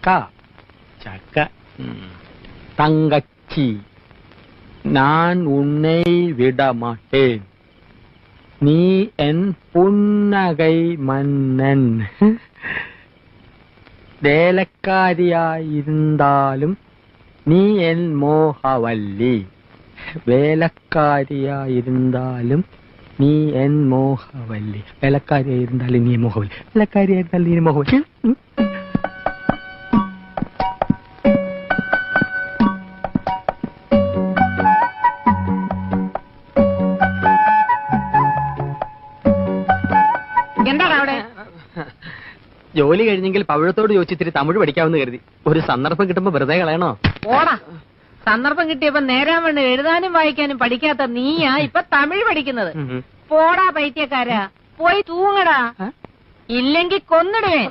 ചക്ക. തങ്കച്ചി, ഞാൻ ഉന്നെ വിടമാട്ടേൻ, നീ എൻ പുന്നകൈ മന്നൻ. വേലക്കാരിയായിരുന്നാലും നീ എൻ മോഹവല്ലി. വേലക്കാരിയായിരുന്നാലും നീ എൻ മോഹവല്ലി. വേലക്കാരിയായിരുന്നാലും നീ മോഹവല്ലി. വേലക്കാരിയായിരുന്നാലും നീ മോഹവല്ലി. ജോലി കഴിഞ്ഞെങ്കിൽ പവിഴത്തോട് ചോദിച്ചിത്തിരി തമിഴ് പഠിക്കാമെന്ന് കരുതി. ഒരു സന്ദർഭം കിട്ടുമ്പോ വെറുതെ കളയണോ? ഓടാ, സന്ദർഭം കിട്ടിയപ്പോ നേരാൻ വേണ്ടി എഴുതാനും വായിക്കാനും പഠിക്കാത്ത നീയാ ഇപ്പൊ തമിഴ് പഠിക്കുന്നത്. പോടാ പൈത്യക്കാരാ, പോയി തൂങ്ങടാ, ഇല്ലെങ്കിൽ കൊന്നിടുവേ.